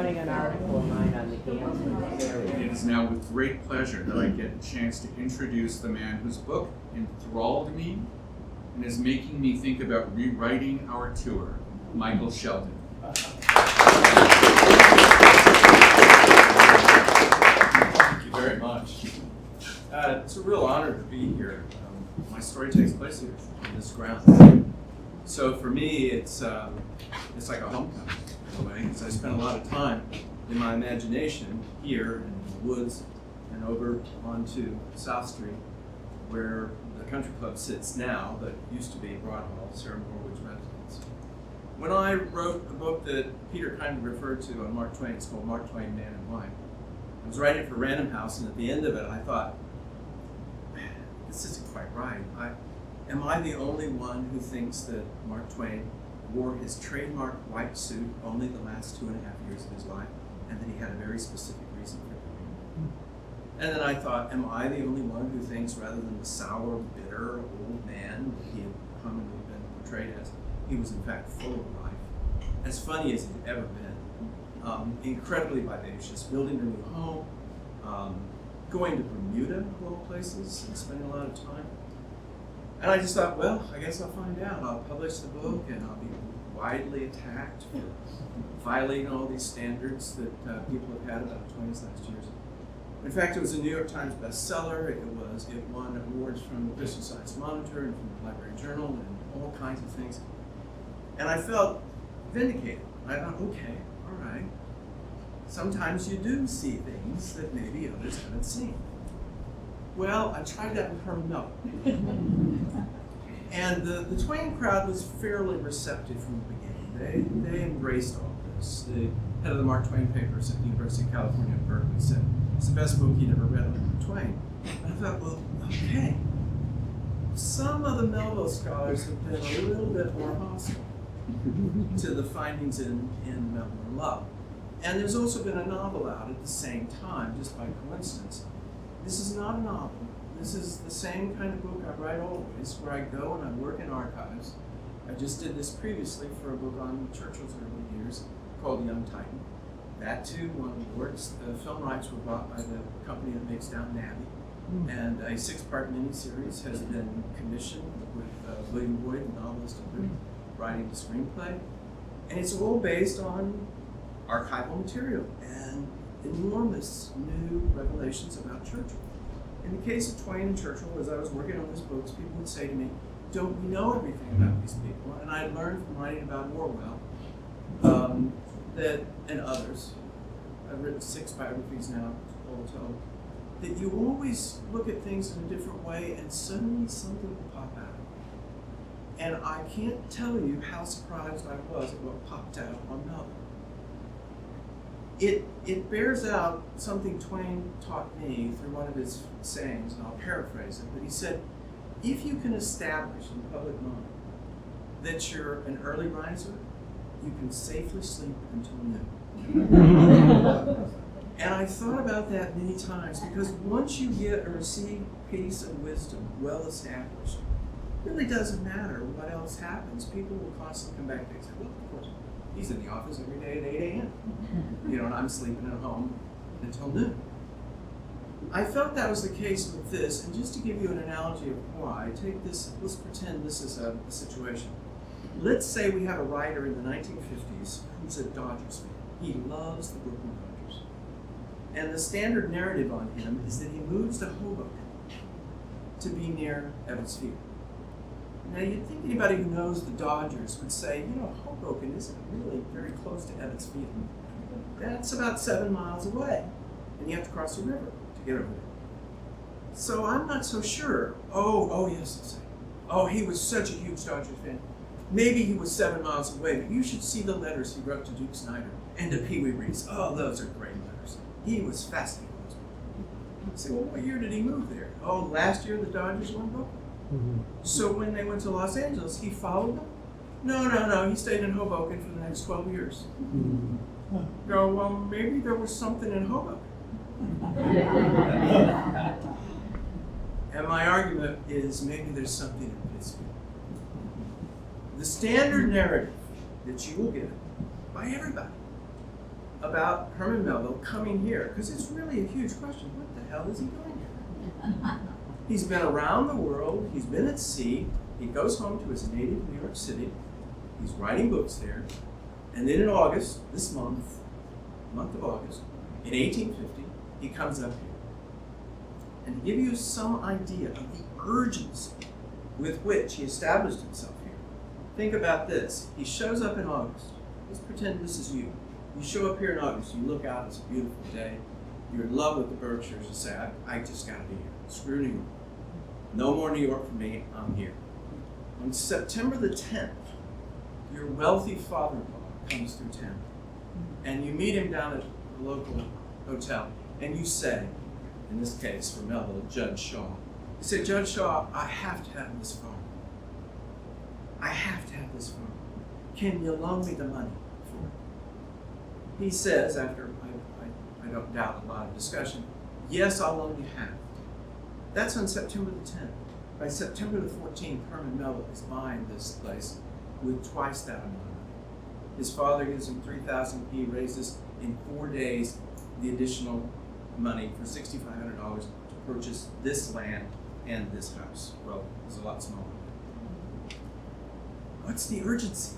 writing an article of mine on the Kansas area. It is now with great pleasure that I get a chance to introduce the man whose book enthralled me and is making me think about rewriting our tour, Michael Shelden. Thank you very much. It's a real honor to be here. My story takes place here on this ground. So for me, it's like a homecoming in a way, because I spent a lot of time in my imagination here in the woods and over onto South Street, where the country club sits now, but used to be Broad Hall, Sarah Morwood's residence. When I wrote a book that Peter kindly referred to on Mark Twain, it's called Mark Twain, Man and Wine. I was writing for Random House, and at the end of it, I thought, this isn't quite right. Am I the only one who thinks that Mark Twain wore his trademark white suit only the last 2.5 years of his life, and that he had a very specific reason for doing it? And then I thought, am I the only one who thinks rather than the sour, bitter old man that he had commonly been portrayed as, he was in fact full of life, as funny as he'd ever been, incredibly vivacious, building a new home, going to Bermuda of all places and spending a lot of time. And I just thought, well, I guess I'll find out. I'll publish the book and I'll be widely attacked for violating all these standards that people have had about Twain's last years. In fact, it was a New York Times bestseller. It won awards from the Christian Science Monitor and from the Library Journal and all kinds of things. And I felt vindicated. I thought, okay, all right. Sometimes you do see things that maybe others haven't seen. Well, I tried that with Herman Melville. And the Twain crowd was fairly receptive from the beginning. They embraced all this. The head of the Mark Twain papers at the University of California at Berkeley said, it's the best book he'd ever read on Mark Twain. And I thought, well, okay. Some of the Melville scholars have been a little bit more hostile to the findings in Melville and Love. And there's also been a novel out at the same time, just by coincidence. This is not a novel. This is the same kind of book I write always, where I go and I work in archives. I just did this previously for a book on Churchill's early years called Young Titan. That too won awards. The film rights were bought by the company that makes Downton Abbey. And a 6-part miniseries has been commissioned with William Boyd, the novelist, writing the screenplay. And it's all based on archival material and enormous new revelations about Churchill. In the case of Twain and Churchill, as I was working on these books, people would say to me, don't we know everything about these people? And I learned from writing about Orwell and others, I've written 6 biographies now, all told, that you always look at things in a different way and suddenly something will pop out. And I can't tell you how surprised I was at what popped out on Melville. It bears out something Twain taught me through one of his sayings, and I'll paraphrase it, but he said, if you can establish in the public mind that you're an early riser, you can safely sleep until noon. And I thought about that many times, because once you get or receive peace and wisdom well established, it really doesn't matter what else happens. People will constantly come back and say, well, of course, he's in the office every day at 8 a.m. And I'm sleeping at home until noon. I felt that was the case with this, and just to give you an analogy of why, take this, let's pretend this is a situation. Let's say we have a writer in the 1950s who's a Dodgers fan. He loves the Brooklyn Dodgers. And the standard narrative on him is that he moves to Hoboken to be near Ebbets Field. Now, you'd think anybody who knows the Dodgers would say, Hoboken isn't really very close to Ebbets Field. That's about 7 miles away, and you have to cross a river to get over there. So I'm not so sure. Oh, yes, I'll say. Oh, he was such a huge Dodgers fan. Maybe he was 7 miles away, but you should see the letters he wrote to Duke Snyder and to Pee Wee Reese. Oh, those are great letters. He was fascinated with those people. I say, well, what year did he move there? Oh, last year the Dodgers won Hoboken. So when they went to Los Angeles, he followed them? No, he stayed in Hoboken for the next 12 years. Go, well, maybe there was something in Hoboken. And my argument is maybe there's something in Pittsfield. The standard narrative that you will get by everybody about Herman Melville coming here, because it's really a huge question. What the hell is he doing here? He's been around the world, he's been at sea, he goes home to his native New York City, he's writing books there, and then in August, this month of August, in 1850, he comes up here. And to give you some idea of the urgency with which he established himself here, think about this. He shows up in August. Let's pretend this is you. You show up here in August, you look out, it's a beautiful day, you're in love with the Berkshires, you say, I just gotta be here. Screw New York. No more New York for me, I'm here. On September the 10th, your wealthy father-in-law comes through town, and you meet him down at a local hotel, and you say, in this case for Melville, Judge Shaw, you say, Judge Shaw, I have to have this farm. I have to have this farm. Can you loan me the money for it? He says, after I don't doubt a lot of discussion, yes, I'll loan you half. That's on September the 10th. By September the 14th, Herman Melville is buying this place with twice that amount of money. His father gives him $3,000. He raises in 4 days the additional money for $6,500 to purchase this land and this house. Well, it was a lot smaller. What's the urgency?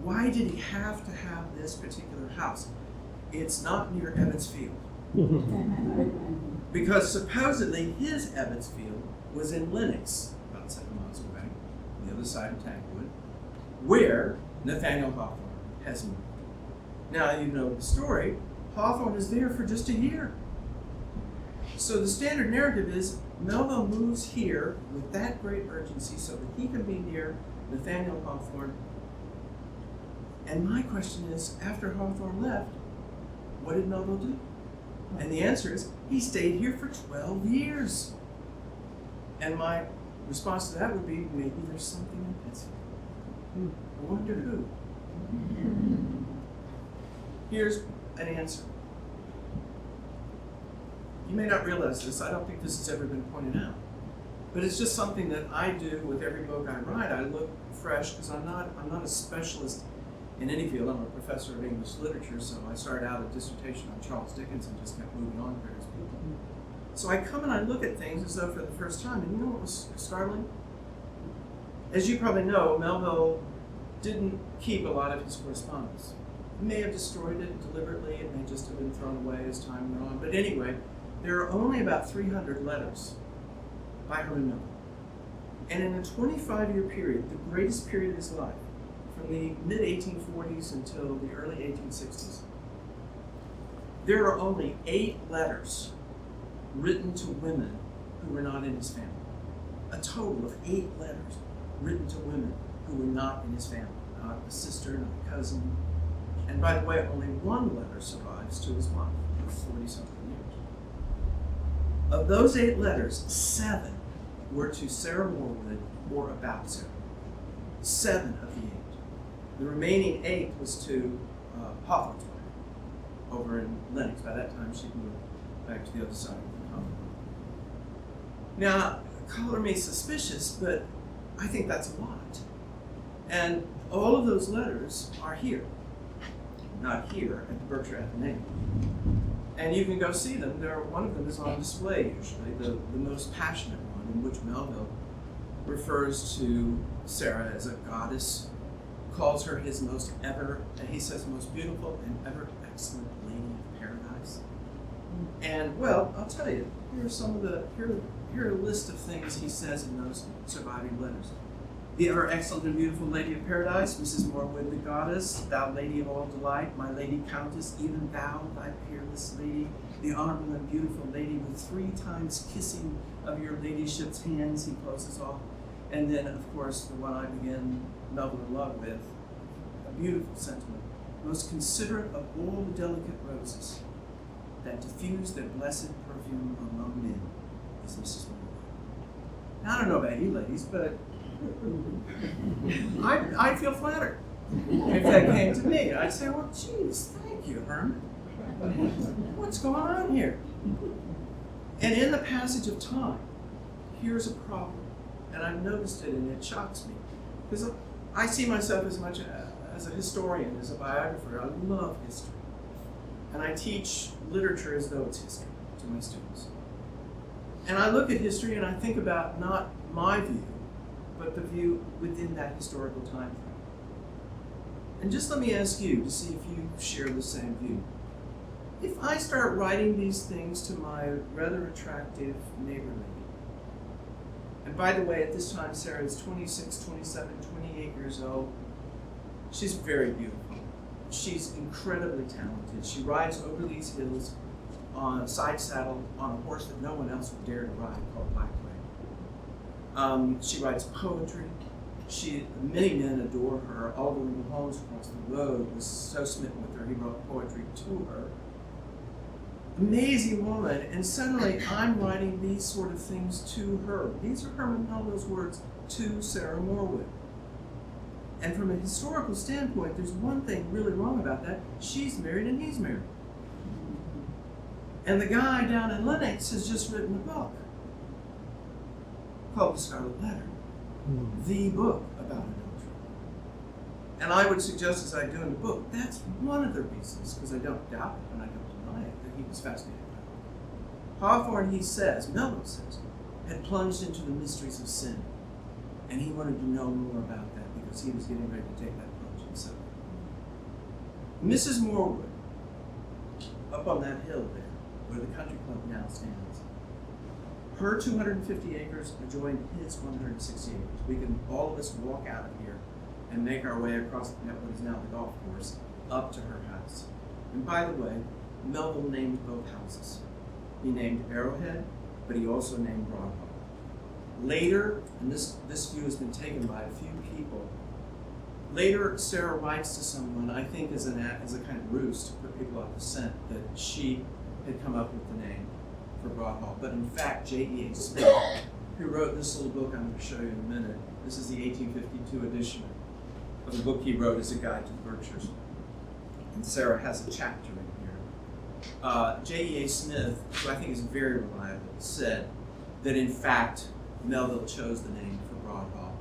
Why did he have to have this particular house? It's not near Ebbets Field. Because supposedly his Ebbets Field was in Lenox, about 7 miles away, on the other side of Tanglewood, where Nathaniel Hawthorne has moved. Now, you know the story. Hawthorne is there for just a year. So the standard narrative is Melville moves here with that great urgency so that he can be near Nathaniel Hawthorne. And my question is, after Hawthorne left, what did Melville do? And the answer is, he stayed here for 12 years. And my response to that would be, maybe there's something in Pittsfield. I wonder who. Here's an answer. You may not realize this. I don't think this has ever been pointed out. But it's just something that I do with every book I write. I look fresh because I'm not a specialist in any field. I'm a professor of English literature, so I started out a dissertation on Charles Dickens and just kept moving on to various people. So I come and I look at things as though for the first time, and you know what was startling? As you probably know, Melville didn't keep a lot of his correspondence. He may have destroyed it deliberately, it may just have been thrown away as time went on, but anyway, there are only about 300 letters by Herman Melville. And in a 25-year period, the greatest period of his life, from the mid-1840s until the early 1860s, there are only 8 letters written to women who were not in his family. A total of 8 letters written to women who were not in his family, not a sister, not a cousin. And by the way, only 1 letter survives to his wife for 40-something years. Of those 8 letters, 7 were to Sarah Morwood or about Sarah. 7 of the 8. The remaining 8 was to Hawthorne's wife over in Lenox. By that time, she'd moved back to the other side of the continent. Now, color me suspicious, but I think that's a lot. And all of those letters are here. Not here at the Berkshire Athenaeum. And you can go see them. One of them is on display usually, the most passionate one, in which Melville refers to Sarah as a goddess, calls her his most beautiful and ever excellent lady of paradise. And well, I'll tell you, here are a list of things he says in those surviving letters. The ever excellent and beautiful lady of paradise, Mrs. Morwood the goddess, thou lady of all delight, my lady countess, even thou, thy peerless lady, the honorable and beautiful lady with 3 times kissing of your ladyship's hands, he closes off. And then, of course, the one I begin Melville in love with, a beautiful sentiment, most considerate of all the delicate roses that diffuse their blessed perfume among men is Mrs. Melville. Now, I don't know about you ladies, but I'd feel flattered if that came to me. I'd say, well, geez, thank you, Herman. What's going on here? And in the passage of time, here's a problem. And I've noticed it, and it shocks me. Because I see myself as much as a historian, as a biographer. I love history. and I teach literature as though it's history to my students. And I look at history and I think about not my view, but the view within that historical time frame. And just let me ask you to see if you share the same view. If I start writing these things to my rather attractive neighbor lady, and by the way, at this time, Sarah is 26, 27, 28 years old. She's very beautiful. She's incredibly talented. She rides over these hills on a side saddle on a horse that no one else would dare to ride, called Black Lane. She writes poetry. Many men adore her. Oliver Holmes across the road was so smitten with her, he wrote poetry to her. Amazing woman, and suddenly I'm writing these sort of things to her. These are Herman Melville's words to Sarah Morwood. And from a historical standpoint, there's one thing really wrong about that. She's married and he's married. And the guy down in Lenox has just written a book called The Scarlet Letter, the book about adultery. And I would suggest, as I do in the book, that's one of the reasons, because I don't doubt it and I don't deny it, that he was fascinated by it. Hawthorne, he says, Melville says, had plunged into the mysteries of sin, and he wanted to know more about that because he was getting ready to take that plunge himself. Mrs. Morwood, up on that hill there, where the country club now stands, her 250 acres adjoined his 160 acres. We can, all of us, walk out of here and make our way across what is now the golf course up to her house. And by the way, Melville named both houses. He named Arrowhead, but he also named Broadhall. Later, and this view has been taken by a few people, later Sarah writes to someone, I think as a kind of ruse to put people off the scent, that she had come up with the name for Broadhall. But in fact, J.E.A. Smith, who wrote this little book I'm going to show you in a minute, this is the 1852 edition of the book he wrote as a guide to the Berkshires. And Sarah has a chapter in here. J.E.A. Smith, who I think is very reliable, said that in fact Melville chose the name for Broadhall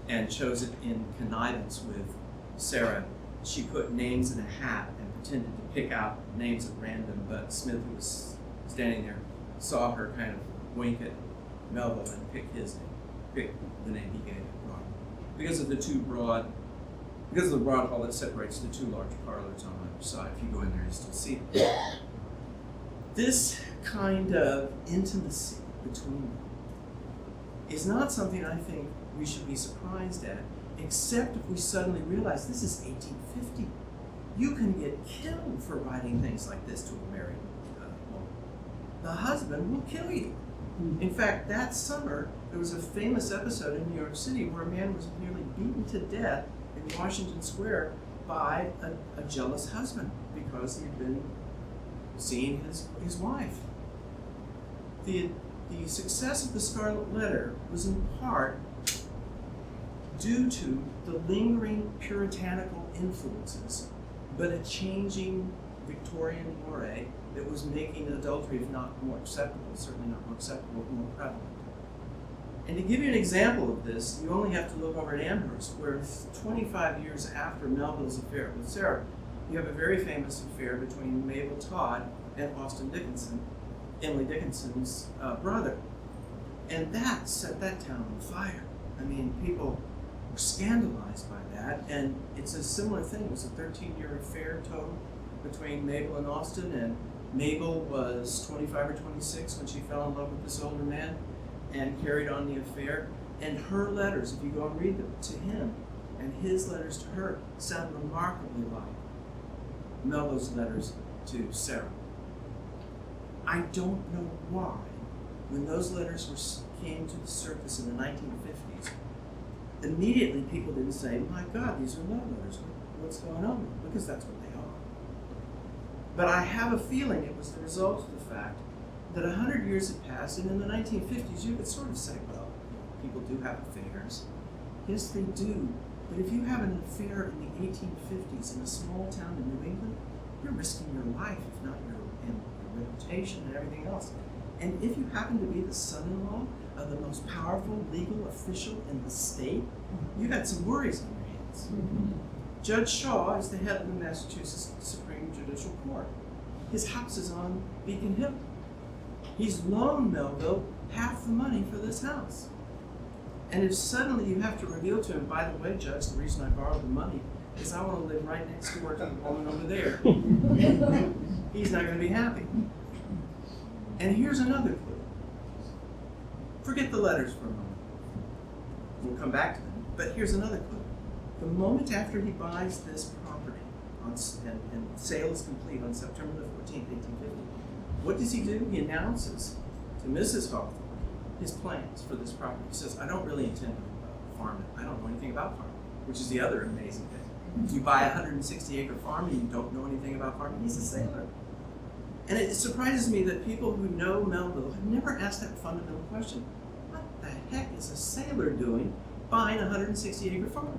and chose it in connivance with Sarah. She put names in a hat and pretended to pick out names at random, but Smith, who was standing there, saw her kind of wink at Melville and pick his name, pick the name he gave it, Broadhall. Because of the broad hall that separates the two large parlors on either side. If you go in there, you still see it. This kind of intimacy between them is not something I think we should be surprised at, except if we suddenly realize this is 1850. You can get killed for writing things like this to a married woman. The husband will kill you. In fact, that summer, there was a famous episode in New York City where a man was nearly beaten to death in Washington Square by a jealous husband because he had been seeing his wife. The success of the Scarlet Letter was in part due to the lingering puritanical influences, but a changing Victorian moray that was making adultery, if not more acceptable, certainly not more acceptable, more prevalent. And to give you an example of this, you only have to look over at Amherst, where 25 years after Melville's affair with Sarah, you have a very famous affair between Mabel Todd and Austin Dickinson, Emily Dickinson's brother. And that set that town on fire. I mean, people were scandalized by that, and it's a similar thing. It was a 13-year affair total between Mabel and Austin, and Mabel was 25 or 26 when she fell in love with this older man and carried on the affair. And her letters, if you go and read them to him, and his letters to her, sound remarkably like Melville's letters to Sarah. I don't know why, when those letters came to the surface in the 1950s, immediately people didn't say, my God, these are love letters. What's going on? Because that's what they are. But I have a feeling it was the result of the fact that 100 years had passed, and in the 1950s you could sort of say, well, people do have affairs. Yes, they do. But if you have an affair in the 1850s in a small town in New England, you're risking your life, if not your reputation and everything else. And if you happen to be the son-in-law of the most powerful legal official in the state, you got some worries on your hands. Judge Shaw is the head of the Massachusetts Supreme Judicial Court. his house is on Beacon Hill. He's loaned Melville half the money for this house. And if suddenly you have to reveal to him, by the way, Judge, the reason I borrowed the money is I want to live right next door to the woman over there, he's not going to be happy. And here's another clue. Forget the letters for a moment. We'll come back to them. But here's another clue. The moment after he buys this property and sale is complete on September the 14th, 1850, what does he do? He announces to Mrs. Hawthorne his plans for this property. He says, I don't really intend to farm it. I don't know anything about farming, which is the other amazing thing. You buy a 160-acre farm and you don't know anything about farming. He's a sailor. And it surprises me that people who know Melville have never asked that fundamental question. What the heck is a sailor doing buying a 160-acre farm?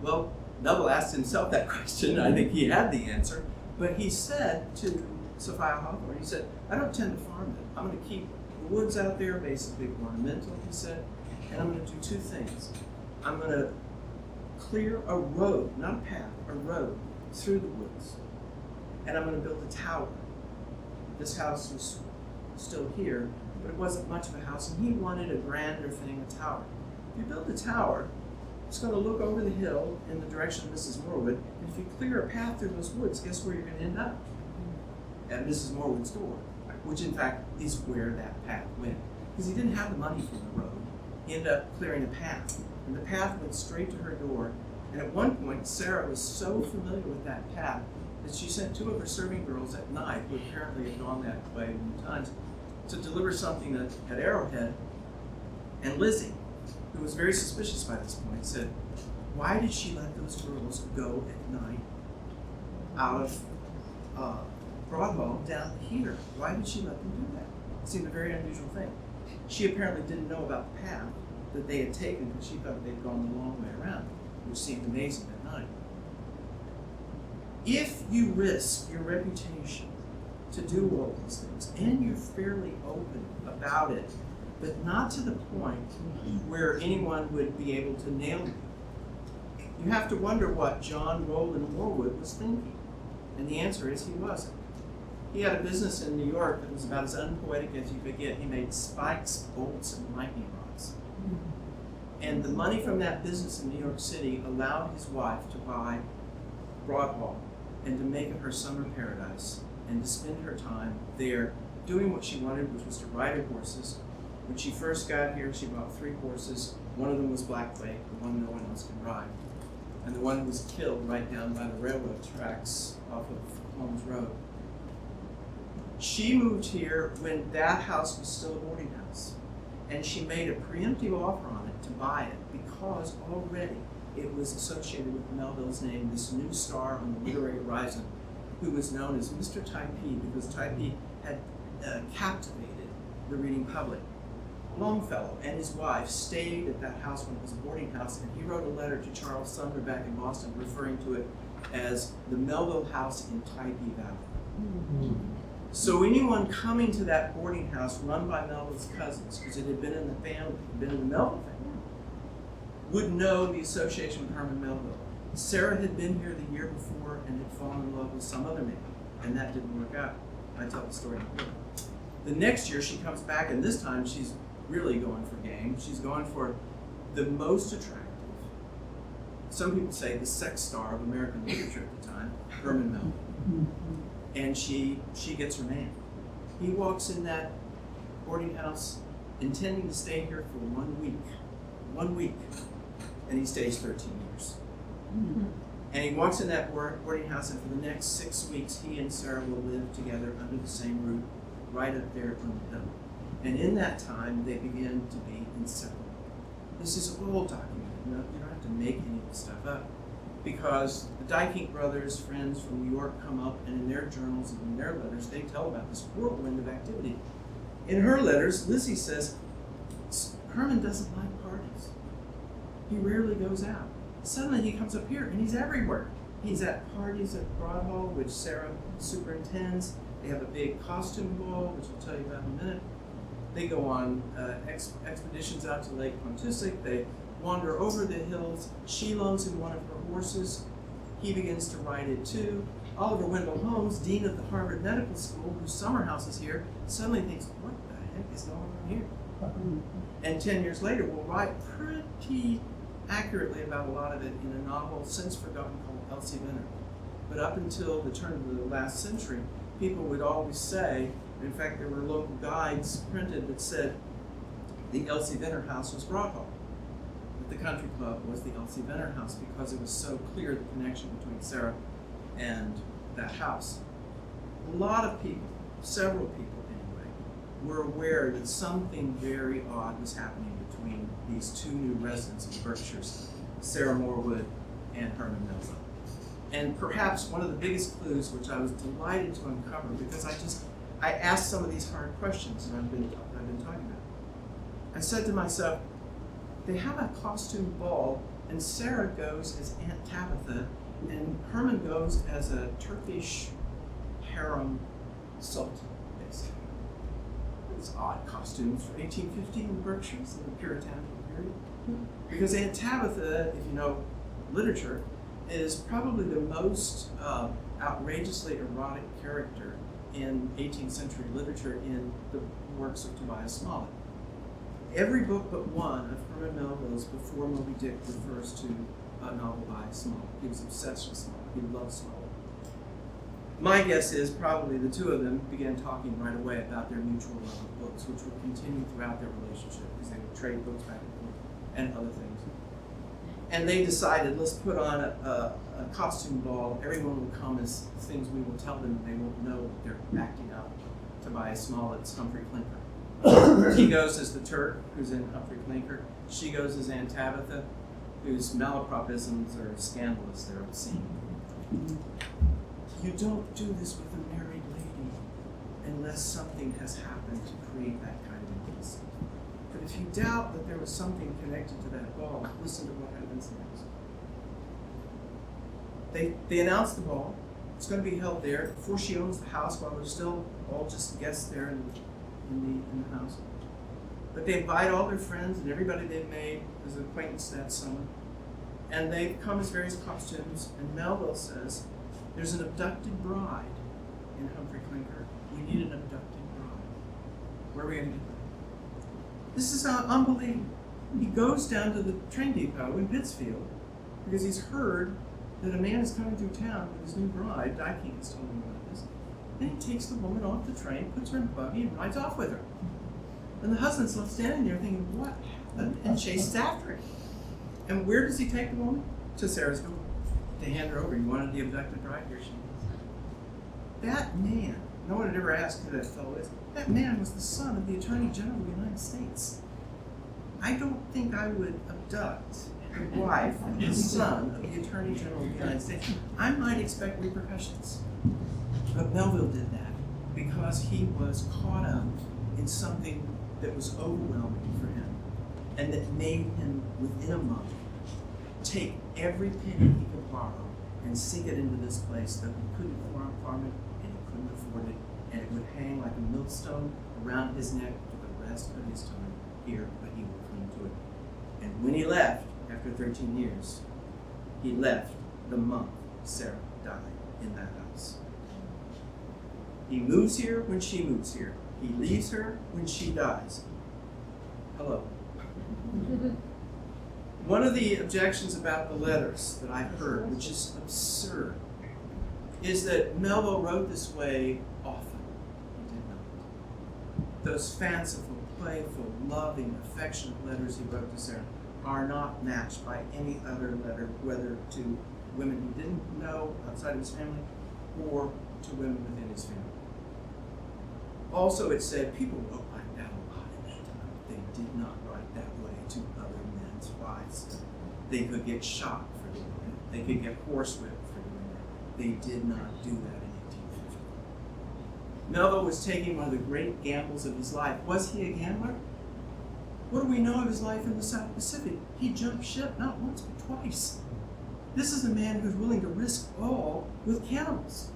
Well, Melville asked himself that question. I think he had the answer. But he said to Sophia Hawthorne, he said, I don't intend to farm it. I'm going to keep the woods out there, basically ornamental, he said, and I'm going to do two things. I'm going to clear a road, not a path, a road through the woods. And I'm going to build a tower. This house was still here, but it wasn't much of a house, and he wanted a grander thing, a tower. If you build a tower, it's going to look over the hill in the direction of Mrs. Morwood, and if you clear a path through those woods, guess where you're going to end up? At Mrs. Morwood's door, which in fact is where that path went. Because he didn't have the money for the road, he ended up clearing a path, and the path went straight to her door. And at one point, Sarah was so familiar with that path that she sent two of her serving girls at night, who apparently had gone that way many times, to deliver something at Arrowhead. And Lizzie, who was very suspicious by this point, said, why did she let those girls go at night out of Broadwell down here? Why did she let them do that? It seemed a very unusual thing. She apparently didn't know about the path that they had taken because she thought they'd gone the long way around, which seemed amazing at night. If you risk your reputation to do all these things, and you're fairly open about it, but not to the point where anyone would be able to nail you, you have to wonder what John Roland Morwood was thinking. And the answer is he wasn't. He had a business in New York that was about as unpoetic as you could get. He made spikes, bolts, and lightning rods. And the money from that business in New York City allowed his wife to buy Broadwell and to make it her summer paradise and to spend her time there doing what she wanted, which was to ride her horses. When she first got here, she bought 3 horses. One of them was Blackleg, the one no one else could ride. And the one was killed right down by the railroad tracks off of Holmes Road. She moved here when that house was still a boarding house. And she made a preemptive offer on it to buy it because already it was associated with Melville's name, this new star on the literary horizon, who was known as Mr. Typee because Typee had captivated the reading public. Longfellow and his wife stayed at that house when it was a boarding house, and he wrote a letter to Charles Sumner back in Boston referring to it as the Melville House in Typee Valley. Mm-hmm. So anyone coming to that boarding house run by Melville's cousins, because it had been in the family, been in the Melville family, would know the association with Herman Melville. Sarah had been here the year before and had fallen in love with some other man, and that didn't work out. I tell the story in the book. The next year she comes back, and this time she's really going for game. She's going for the most attractive, some people say the sex star of American literature at the time, Herman Melville. And she gets her man. He walks in that boarding house intending to stay here for 1 week, and he stays 13 years. And he walks in that boarding house, and for the next 6 weeks, he and Sarah will live together under the same roof, right up there on the hill. And in that time, they begin to be inseparable. This is all documented. You don't have to make any of this stuff up. Because the Dykink brothers, friends from New York, come up, and in their journals and in their letters, they tell about this whirlwind of activity. In her letters, Lizzie says, Herman doesn't like parties. He rarely goes out. Suddenly he comes up here, and he's everywhere. He's at parties at Broadhall, which Sarah superintends. They have a big costume ball, which I'll tell you about in a minute. They go on expeditions out to Lake Pontissac. They wander over the hills. She loans him one of her horses. He begins to ride it too. Oliver Wendell Holmes, dean of the Harvard Medical School, whose summer house is here, suddenly thinks, what the heck is going on here? And 10 years later, will write pretty accurately about a lot of it in a novel since forgotten called Elsie Venner. But up until the turn of the last century, people would always say, in fact, there were local guides printed that said the Elsie Venner house was Broadhall. But the country club was the Elsie Venner house because it was so clear the connection between Sarah and that house. A lot of people, several people anyway, were aware that something very odd was happening between these two new residents of the Berkshires, Sarah Morwood and Herman Melville. And perhaps one of the biggest clues, which I was delighted to uncover, because I asked some of these hard questions that I've been talking about. I said to myself, they have a costume ball, and Sarah goes as Aunt Tabitha, and Herman goes as a Turkish harem sultan, basically. It's odd costumes for 1850 in the Berkshires, in the Puritanical period. Because Aunt Tabitha, if you know literature, is probably the most outrageously erotic character in 18th century literature in the works of Tobias Smollett. Every book but one of Herman Melville's before Moby-Dick refers to a novel by Smollett. He was obsessed with Smollett. He loved Smollett. My guess is probably the two of them began talking right away about their mutual love of books, which would continue throughout their relationship because they would trade books back and forth and other things. And they decided, let's put on a costume ball. Everyone will come as things we will tell them, and they won't know that they're acting out Tobias Smollett's Humphrey Clinker. He goes as the Turk, who's in Humphrey Clinker. She goes as Aunt Tabitha, whose malapropisms are scandalous, they're obscene. You don't do this with a married lady unless something has happened to create that kind of intimacy. But if you doubt that there was something connected to that ball, listen to what happens next. They announce the ball. It's going to be held there before she owns the house, while they're still all just guests there in the house. But they invite all their friends and everybody they've made as an acquaintance that summer. And they've come as various costumes. And Melville says, there's an abducted bride in Humphrey Clinker. We need an abducted bride. Where are we going to get that? This is unbelievable. He goes down to the train depot in Pittsfield because he's heard that a man is coming through town with his new bride. Dyking has told him about this. Then he takes the woman off the train, puts her in the buggy, and rides off with her. And the husband's left standing there thinking, what happened? And chases after him. And where does he take the woman? To Sarah's door. They hand her over. You wanted the abducted bride? Here she is. That man, no one had ever asked who that fellow is. That man was the son of the Attorney General of the United States. I don't think I would abduct the wife of the son of the Attorney General of the United States. I might expect repercussions. But Melville did that because he was caught up in something that was overwhelming for him and that made him, within a month, take every penny he could borrow and sink it into this place that he couldn't farm it and he couldn't afford it, and it would hang like a millstone around his neck for the rest of his time here, but he would cling to it. And when he left, after 13 years, he left the month Sarah died in that house. He moves here when she moves here. He leaves her when she dies. Hello. One of the objections about the letters that I've heard, which is absurd, is that Melville wrote this way often. He did not. Those fanciful, playful, loving, affectionate letters he wrote to Sarah are not matched by any other letter, whether to women he didn't know outside of his family or to women within his family. Also, it said people wrote like that a lot in that time. They did not write that way to other men's wives. They could get shot for doing that. They could get horsewhipped for doing that. They did not do that in 1850. Melville was taking one of the great gambles of his life. Was he a gambler? What do we know of his life in the South Pacific? He jumped ship not once but twice. This is a man who's willing to risk all with cannibals.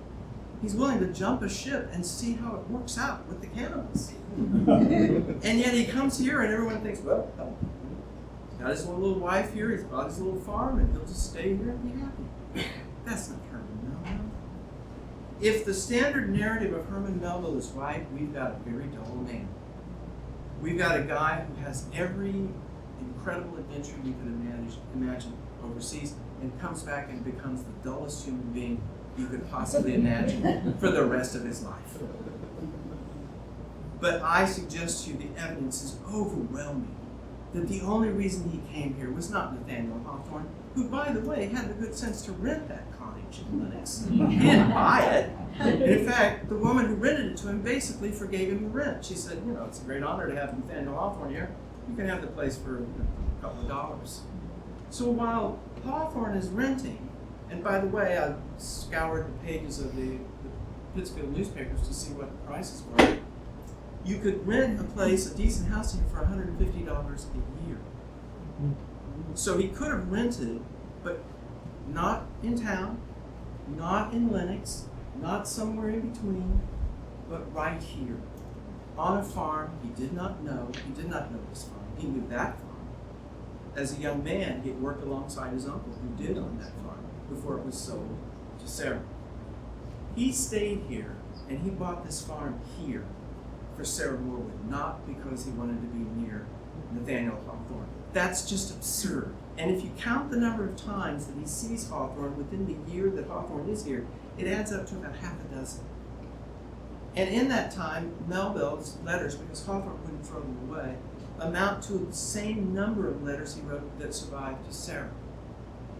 He's willing to jump a ship and see how it works out with the cannibals. And yet he comes here and everyone thinks, well, he's got his little wife here, he's bought his little farm, and he'll just stay here and be happy. That's not Herman Melville. If the standard narrative of Herman Melville is right, we've got a very dull man. We've got a guy who has every incredible adventure you can imagine overseas and comes back and becomes the dullest human being you could possibly imagine for the rest of his life. But I suggest to you the evidence is overwhelming that the only reason he came here was not Nathaniel Hawthorne, who, by the way, had the good sense to rent that cottage in Lenox. He didn't buy it. In fact, the woman who rented it to him basically forgave him the rent. She said, it's a great honor to have Nathaniel Hawthorne here. You can have the place for a couple of dollars. So while Hawthorne is renting, and by the way, I scoured the pages of the Pittsfield newspapers to see what the prices were. You could rent a place, a decent house here, for $150 a year. So he could have rented, but not in town, not in Lenox, not somewhere in between, but right here, on a farm he did not know. He did not know this farm. He knew that farm. As a young man, he had worked alongside his uncle, who did own that farm, before it was sold to Sarah. He stayed here, and he bought this farm here for Sarah Morwood, not because he wanted to be near Nathaniel Hawthorne. That's just absurd. And if you count the number of times that he sees Hawthorne within the year that Hawthorne is here, it adds up to about half a dozen. And in that time, Melville's letters, because Hawthorne wouldn't throw them away, amount to the same number of letters he wrote that survived to Sarah.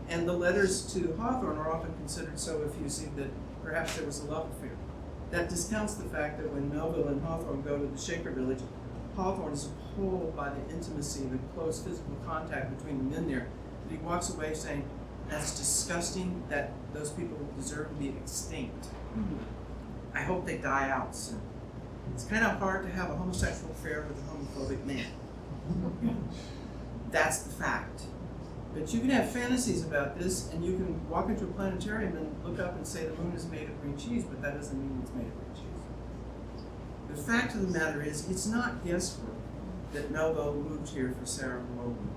And the letters to Hawthorne are often considered so effusive that perhaps there was a love affair. That discounts the fact that when Melville and Hawthorne go to the Shaker village, Hawthorne is appalled by the intimacy and the close physical contact between the men there, that he walks away saying, that's disgusting, that those people deserve to be extinct. I hope they die out soon. It's kind of hard to have a homosexual affair with a homophobic man. That's the fact. But you can have fantasies about this, and you can walk into a planetarium and look up and say the moon is made of green cheese, but that doesn't mean it's made of green cheese. The fact of the matter is, it's not guesswork that Melville moved here for Sarah Morwood.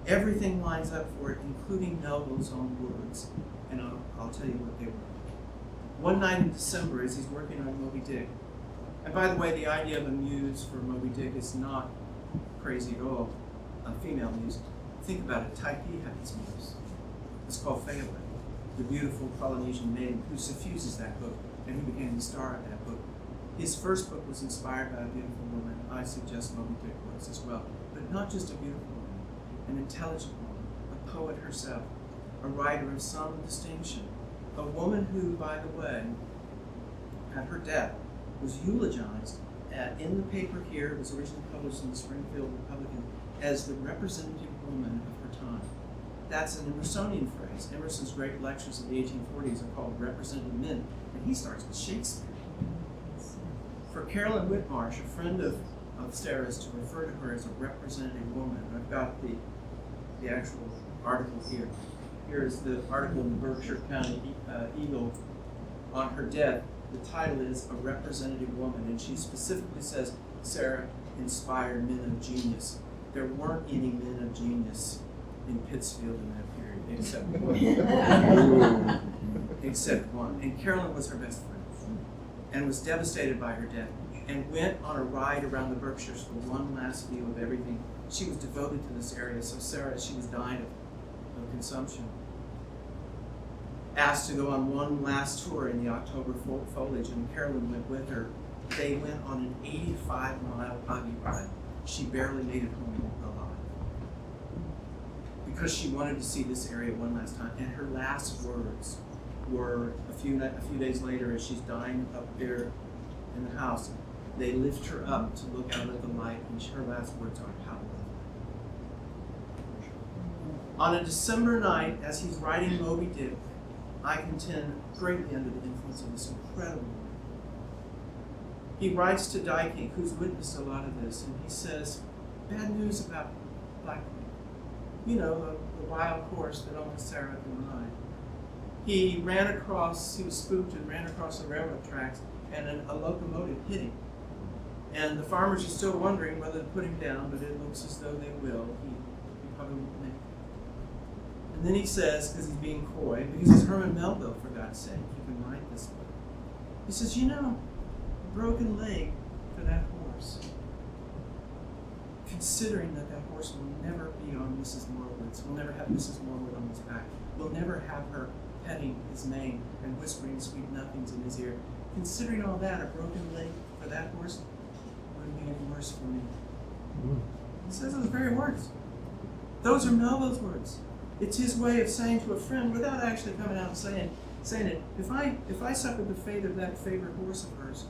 Everything lines up for it, including Melville's own words, and I'll tell you what they were. One night in December, as he's working on Moby-Dick, and by the way, the idea of a muse for Moby-Dick is not crazy at all, a female muse. Think about it, Typee had its muse. It's called Phailin, the beautiful Polynesian maiden who suffuses that book and who became the star of that book. His first book was inspired by a beautiful woman. I suggest Moby-Dick was as well. But not just a beautiful woman, an intelligent woman, a poet herself, a writer of some distinction, a woman who, by the way, at her death, was eulogized in the paper here. It was originally published in the Springfield Republican as the representative woman of her time. That's an Emersonian phrase. Emerson's great lectures of the 1840s are called Representative Men, and he starts with Shakespeare. For Carolyn Whitmarsh, a friend of Sarah's, to refer to her as a representative woman, I've got the actual article here. Here is the article in the Berkshire County Eagle on her death. The title is A Representative Woman, and she specifically says Sarah inspired men of genius. There weren't any men of genius in Pittsfield in that period, except one. Except one. And Carolyn was her best friend and was devastated by her death and went on a ride around the Berkshires for one last view of everything. She was devoted to this area, so Sarah, as she was dying of consumption, asked to go on one last tour in the October foliage, and Carolyn went with her. They went on an 85-mile buggy ride. She barely made it home alive because she wanted to see this area one last time. And her last words were a few days later, as she's dying up there in the house. They lift her up to look out at the light, and her last words are, "How lovely." On a December night, as he's writing Moby-Dick, I contend greatly under the influence of this incredible woman. He writes to Dyke, who's witnessed a lot of this, and he says, bad news about black women. You know, the wild horse that only Sarah can ride. He was spooked and ran across the railroad tracks, and a locomotive hit him. And the farmers are still wondering whether to put him down, but it looks as though they will. He probably won't make it. And then he says, because he's being coy, because it's Herman Melville, for God's sake, you can write this book. He says, you know, broken leg for that horse. Considering that that horse will never be on Mrs. Morwood's, will never have Mrs. Morwood on his back, will never have her petting his mane and whispering sweet nothings in his ear. Considering all that, a broken leg for that horse wouldn't be any worse for me. He says those very words. Those are Melville's words. It's his way of saying to a friend, without actually coming out and saying it, if I suffered the fate of that favorite horse of hers,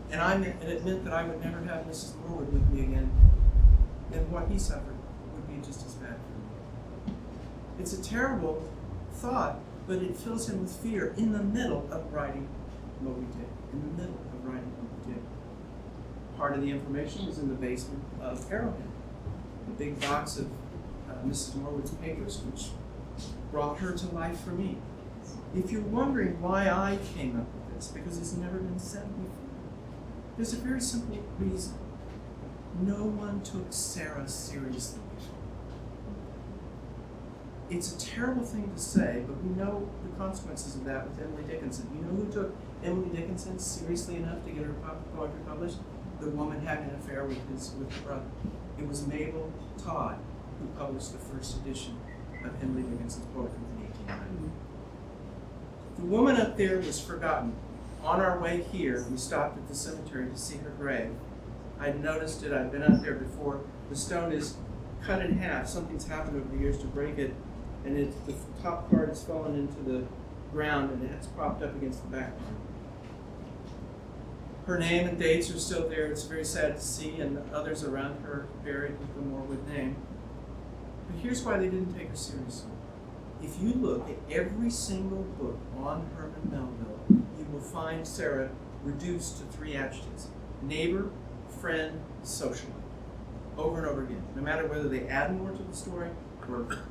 and it meant that I would never have Mrs. Morwood with me again, then what he suffered would be just as bad for me. It's a terrible thought, but it fills him with fear in the middle of writing Moby-Dick. In the middle of writing Moby-Dick. Part of the information was in the basement of Arrowhead. The big box of Mrs. Morwood's papers, which brought her to life for me. If you're wondering why I came up with this, because it's never been said before, there's a very simple reason. No one took Sarah seriously. It's a terrible thing to say, but we know the consequences of that with Emily Dickinson. You know who took Emily Dickinson seriously enough to get her poetry published? The woman having an affair with her brother. It was Mabel Todd who published the first edition of Emily Dickinson's poetry in 1890. The woman up there was forgotten. On our way here, we stopped at the cemetery to see her grave. I'd noticed it, I'd been up there before. The stone is cut in half. Something's happened over the years to break it, and the top part has fallen into the ground, and it's propped up against the back part. Her name and dates are still there. It's very sad to see, and others around her buried with the Morwood name. But here's why they didn't take her seriously. If you look at every single book on Herman Melville, you will find Sarah reduced to three adjectives: neighbor, friend, socialite. Over and over again. No matter whether they add more to the story,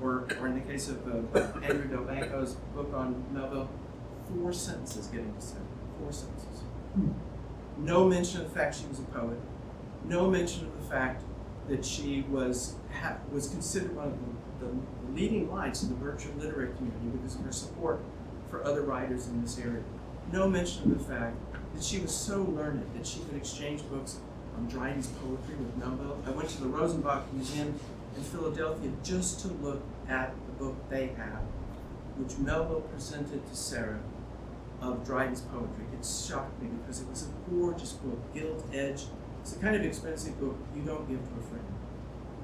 or in the case of Andrew Delbanco's book on Melville, 4 sentences getting to Sarah. 4 sentences. No mention of the fact she was a poet. No mention of the fact that she was considered one of the leading lights in the virtual literary community because of her support for other writers in this area. No mention of the fact that she was so learned that she could exchange books on Dryden's poetry with Melville. I went to the Rosenbach Museum in Philadelphia just to look at the book they have, which Melville presented to Sarah of Dryden's poetry. It shocked me because it was a gorgeous book, gilt edge. It's the kind of expensive book you don't give to a friend.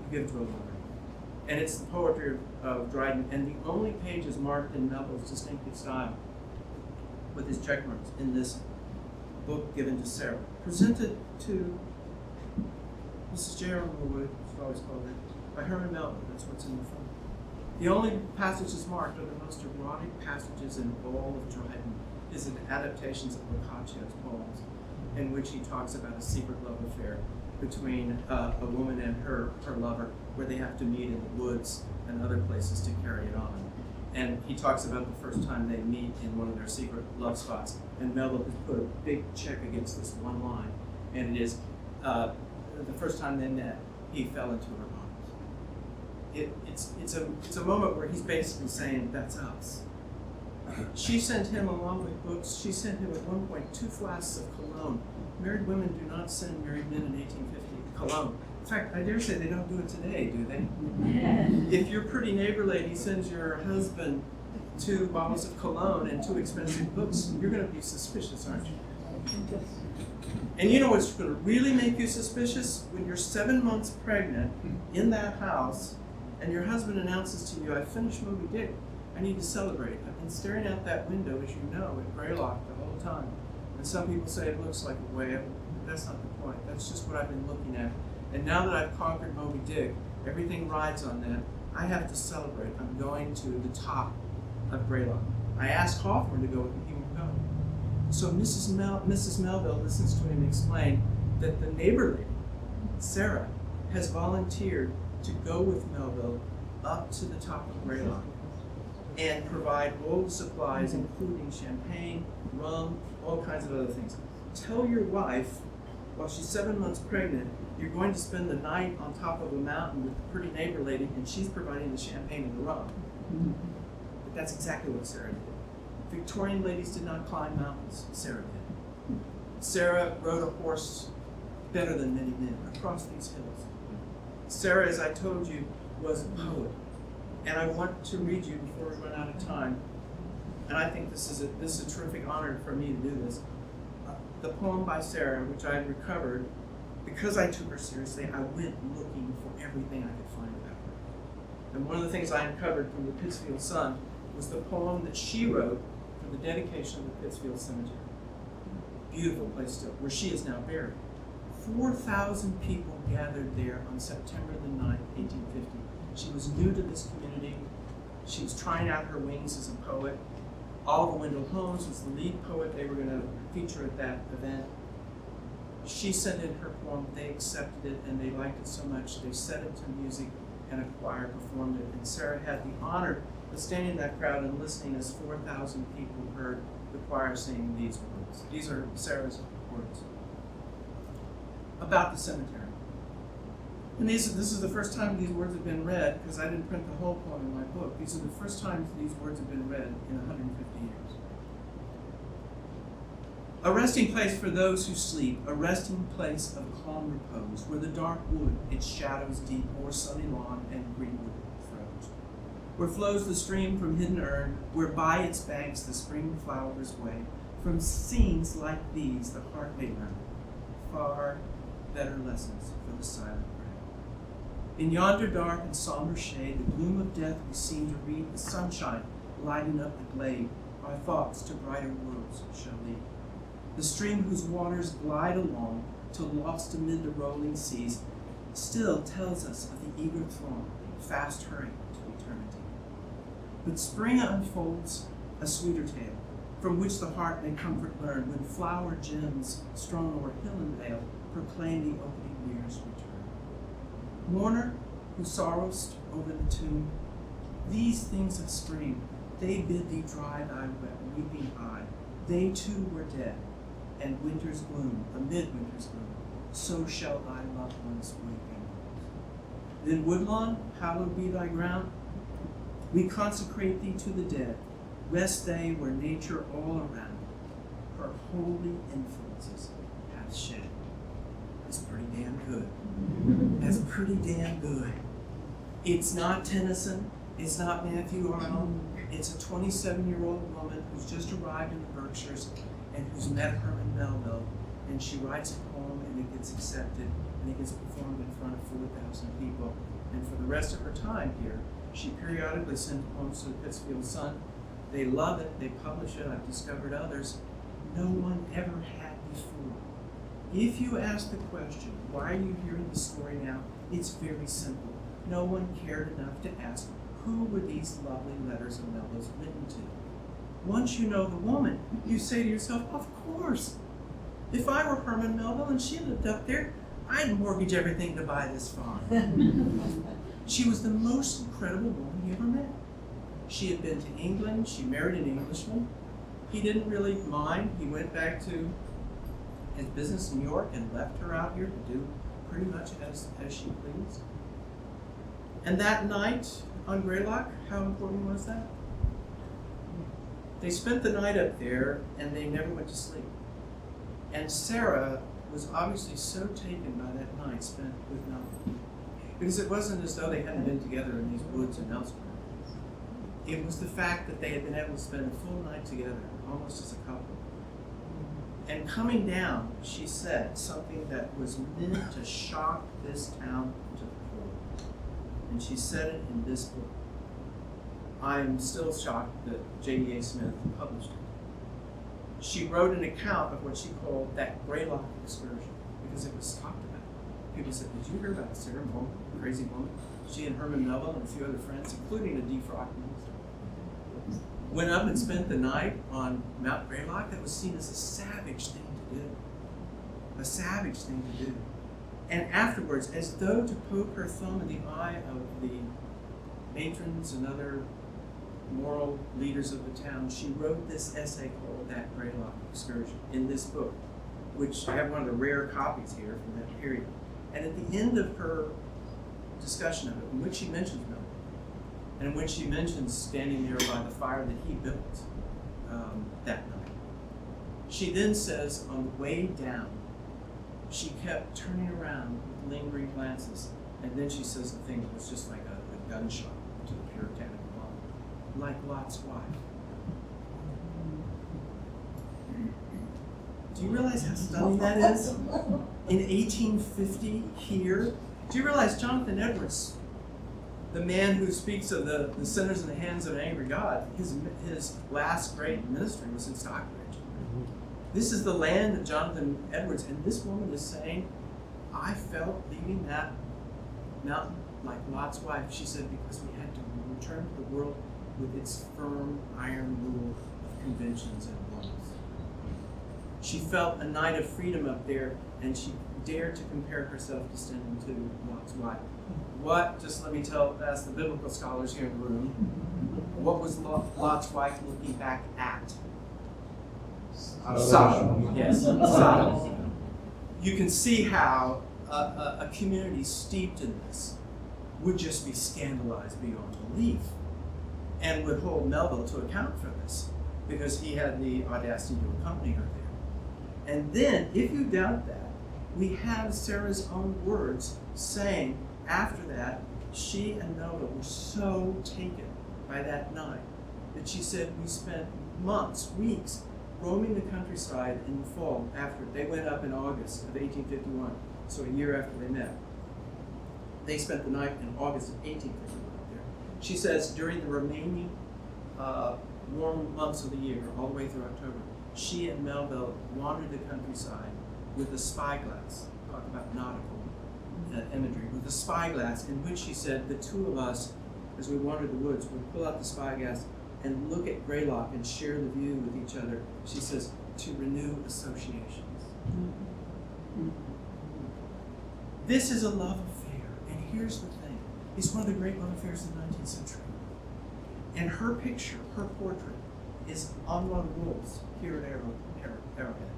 You give to a lover. And it's the poetry of Dryden, and the only page is marked in Melville's distinctive style with his check marks in this book given to Sarah. Presented to Mrs. J.R. Morwood, it's always called it, by Herman Melville. That's what's in the front. The only passages marked are the most erotic passages in all of Dryden. Is in adaptations of Boccaccio's poems, in which he talks about a secret love affair between a woman and her lover, where they have to meet in the woods and other places to carry it on. And he talks about the first time they meet in one of their secret love spots, and Melville has put a big check against this one line, and it is, the first time they met, he fell into her arms. It's a moment where he's basically saying, that's us. She sent him, along with books, she sent him at one point 2 flasks of cologne. Married women do not send married men in 1850 cologne. In fact, I dare say they don't do it today, do they? If your pretty neighbor lady sends your husband 2 bottles of cologne and 2 expensive books, you're going to be suspicious, aren't you? And you know what's going to really make you suspicious? When you're 7 months pregnant in that house and your husband announces to you, I finished Moby-Dick. I need to celebrate. I've been staring out that window, as you know, at Greylock the whole time. And some people say it looks like a whale. That's not the point. That's just what I've been looking at. And now that I've conquered Moby-Dick, everything rides on that. I have to celebrate. I'm going to the top of Greylock. I asked Hawthorne to go with me. He won't go. So Mrs. Melville listens to him explain that the neighbor lady, Sarah, has volunteered to go with Melville up to the top of Greylock and provide all the supplies, including champagne, rum, all kinds of other things. Tell your wife, while she's 7 months pregnant, you're going to spend the night on top of a mountain with the pretty neighbor lady, and she's providing the champagne and the rum. But that's exactly what Sarah did. Victorian ladies did not climb mountains, Sarah did. Sarah rode a horse better than many men across these hills. Sarah, as I told you, was a poet. And I want to read you before we run out of time, and I think this is a terrific honor for me to do this. The poem by Sarah, which I had recovered, because I took her seriously, I went looking for everything I could find about her. And one of the things I uncovered from the Pittsfield Sun was the poem that she wrote for the dedication of the Pittsfield Cemetery. Beautiful place still, where she is now buried. 4,000 people gathered there on September the 9th, 1850. She was new to this community. She was trying out her wings as a poet. Oliver Wendell Holmes was the lead poet they were going to feature at that event. She sent in her poem, they accepted it, and they liked it so much, they set it to music, and a choir performed it. And Sarah had the honor of standing in that crowd and listening as 4,000 people heard the choir sing these words. These are Sarah's words about the cemetery. And this is the first time these words have been read, because I didn't print the whole poem in my book. These are the first times these words have been read in 150 years. A resting place for those who sleep, a resting place of calm repose, where the dark wood, its shadows deep, o'er sunny lawn and greenwood throws. Where flows the stream from hidden urn, where by its banks the spring flowers wave. From scenes like these the heart may learn far better lessons for the silent grave. In yonder dark and somber shade, the gloom of death we seem to read, the sunshine lighting up the glade, our thoughts to brighter worlds shall lead. The stream whose waters glide along, till lost amid the rolling seas, still tells us of the eager throng, fast hurrying to eternity. But spring unfolds a sweeter tale, from which the heart may comfort learn, when flower gems strewn o'er hill and vale proclaim the opening year's return. Mourner who sorrowst over the tomb, these things of spring, they bid thee dry thy wet weeping eye. They too were dead, and winter's gloom, amid winter's gloom, so shall thy loved ones wake and rose. Then woodlawn, hallowed be thy ground, we consecrate thee to the dead. Rest they where nature all around her holy influences hath shed. That's pretty damn good. That's pretty damn good. It's not Tennyson. It's not Matthew Arnold. It's a 27-year-old woman who's just arrived in the Berkshires and who's met Herman Melville. And she writes a poem and it gets accepted and it gets performed in front of 4,000 people. And for the rest of her time here, she periodically sends poems to the Pittsfield Sun. They love it. They publish it. I've discovered others. No one ever had before. If you ask the question, why are you hearing the story now? It's very simple. No one cared enough to ask, who were these lovely letters of Melville's written to? Once you know the woman, you say to yourself, of course. If I were Herman Melville and she lived up there, I'd mortgage everything to buy this farm. She was the most incredible woman he ever met. She had been to England. She married an Englishman. He didn't really mind. He went back to his business in New York and left her out here to do pretty much as she pleased. And that night on Greylock, how important was that? They spent the night up there and they never went to sleep. And Sarah was obviously so taken by that night spent with Melville. Because it wasn't as though they hadn't been together in these woods and elsewhere. It was the fact that they had been able to spend a full night together, almost as a couple. And coming down, she said something that was meant to shock this town to the core. And she said it in this book. I'm still shocked that J.D.A. Smith published it. She wrote an account of what she called that Greylock excursion, because it was talked about. People said, did you hear about Sarah Moulton, the crazy woman? She and Herman Melville and a few other friends, including a defrocked minister, went up and spent the night on Mount Greylock. That was seen as a savage thing to do. A savage thing to do. And afterwards, as though to poke her thumb in the eye of the matrons and other moral leaders of the town, she wrote this essay called That Greylock Excursion in this book, which I have one of the rare copies here from that period. And at the end of her discussion of it, in which she mentions Melville, and in which she mentions standing there by the fire that he built, that night. She then says on the way down, she kept turning around with lingering glances, and then she says the thing that was just like a gunshot to the puritanical mind, like Lot's wife. Do you realize how stunning that is? In 1850 here, do you realize Jonathan Edwards, the man who speaks of the sinners in the hands of an angry God, his last great ministry was in Stockbridge. This is the land of Jonathan Edwards, and this woman is saying, I felt leaving that mountain like Lot's wife. She said, because we had to return to the world with its firm iron rule of conventions and laws. She felt a night of freedom up there, and she dared to compare herself to standing to Lot's wife. What, just let me ask the biblical scholars here in the room, what was Lot's wife looking back at? Sodom. Yes, Sodom. You can see how a community steeped in this would just be scandalized beyond belief and would hold Melville to account for this because he had the audacity to accompany her there. And then, if you doubt that, we have Sarah's own words saying after that, she and Melville were so taken by that night that she said we spent months, weeks, roaming the countryside in the fall after. They went up in August of 1851, so a year after they met. They spent the night in August of 1851 up there. She says during the remaining warm months of the year, all the way through October, she and Melville wandered the countryside with a spyglass. Talk about nautical imagery. With a spyglass in which she said the two of us, as we wandered the woods, would pull out the spyglass and look at Greylock and share the view with each other, she says, to renew associations. This is a love affair, and here's the thing. It's one of the great love affairs of the 19th century. And her picture, her portrait, is on one of the walls here at Arrowhead.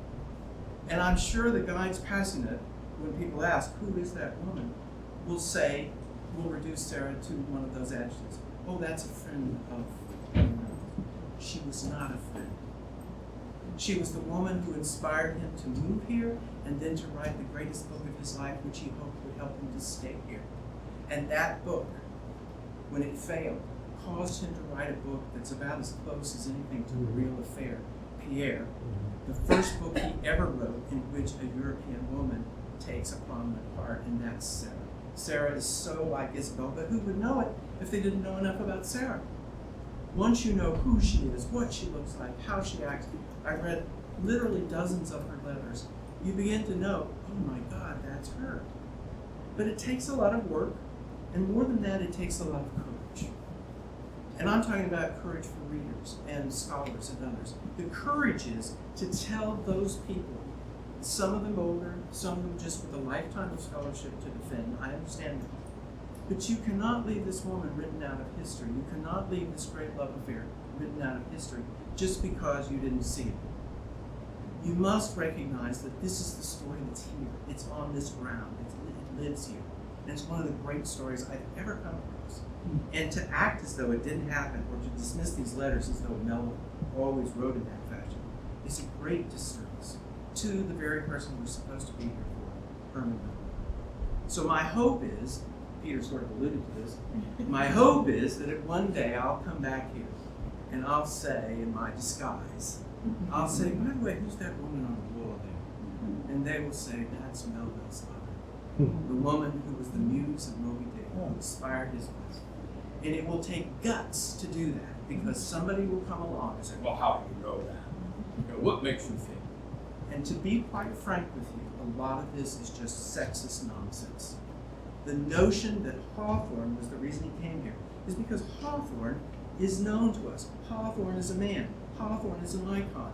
And I'm sure the guides passing it, when people ask, who is that woman, will reduce Sarah to one of those adjectives. Oh, that's a friend of. She was not a friend. She was the woman who inspired him to move here and then to write the greatest book of his life, which he hoped would help him to stay here. And that book, when it failed, caused him to write a book that's about as close as anything to a real affair, Pierre, the first book he ever wrote in which a European woman takes a prominent part, and that's Sarah. Sarah is so like Isabel, but who would know it if they didn't know enough about Sarah? Once you know who she is, what she looks like, how she acts, I read literally dozens of her letters, you begin to know, oh my God, that's her. But it takes a lot of work, and more than that, it takes a lot of courage. And I'm talking about courage for readers and scholars and others. The courage is to tell those people, some of them older, some of them just with a lifetime of scholarship to defend, I understand that. But you cannot leave this woman written out of history. You cannot leave this great love affair written out of history just because you didn't see it. You must recognize that this is the story that's here. It's on this ground. It lives here. And it's one of the great stories I've ever come across. And to act as though it didn't happen or to dismiss these letters as though Melville always wrote in that fashion is a great disservice to the very person we're supposed to be here for, Herman Melville. So my hope is, Peter sort of alluded to this, my hope is that one day I'll come back here and I'll say, in my disguise, I'll say, by the way, who's that woman on the wall there? And they will say, that's Melville's mother. The woman who was the muse of Moby-Dick, who inspired his life. And it will take guts to do that, because somebody will come along and say, well, how do you know that? You know, what makes you think? And to be quite frank with you, a lot of this is just sexist nonsense. The notion that Hawthorne was the reason he came here is because Hawthorne is known to us. Hawthorne is a man. Hawthorne is an icon.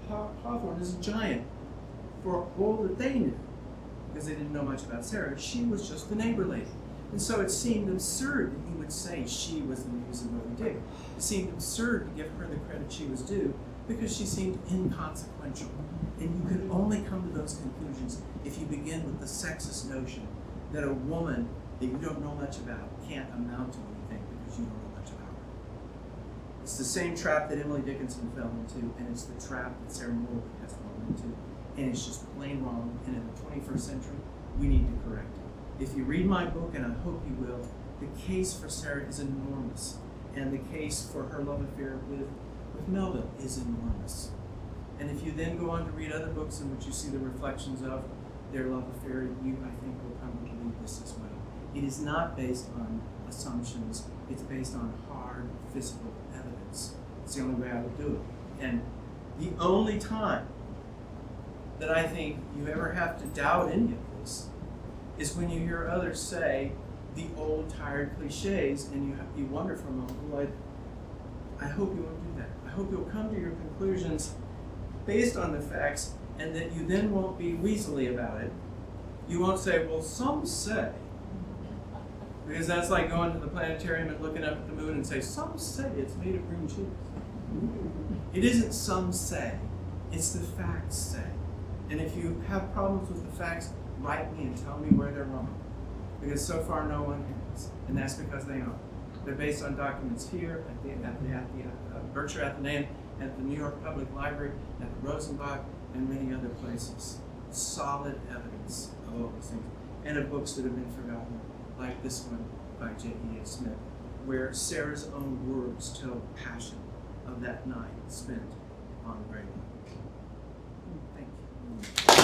Hawthorne is a giant. For all that they knew, because they didn't know much about Sarah, she was just the neighbor lady. And so it seemed absurd that he would say she was the muse of Moby-Dick. It seemed absurd to give her the credit she was due because she seemed inconsequential. And you could only come to those conclusions if you begin with the sexist notion that a woman that you don't know much about can't amount to anything because you don't know much about her. It's the same trap that Emily Dickinson fell into, and it's the trap that Sarah Morley has fallen into. And it's just plain wrong, and in the 21st century, we need to correct it. If you read my book, and I hope you will, the case for Sarah is enormous, and the case for her love affair with Melville is enormous. And if you then go on to read other books in which you see the reflections of their love affair, you, I think, will come to believe this as well. It is not based on assumptions, it's based on hard physical evidence. It's the only way I would do it. And the only time that I think you ever have to doubt any of this is when you hear others say the old tired cliches, and you wonder for a moment, well, I hope you won't do that. I hope you'll come to your conclusions based on the facts, and that you then won't be weaselly about it. You won't say, well, some say, because that's like going to the planetarium and looking up at the moon and say, some say it's made of green cheese. It isn't some say, it's the facts say. And if you have problems with the facts, write me and tell me where they're wrong. Because so far no one has, and that's because they aren't. They're based on documents here at the Berkshire Atheneum, at the New York Public Library, at the Rosenbach, and many other places. Solid evidence of all these things. And of books that have been forgotten, like this one by J.E.A. Smith, where Sarah's own words tell the passion of that night spent on Bergman. Thank you.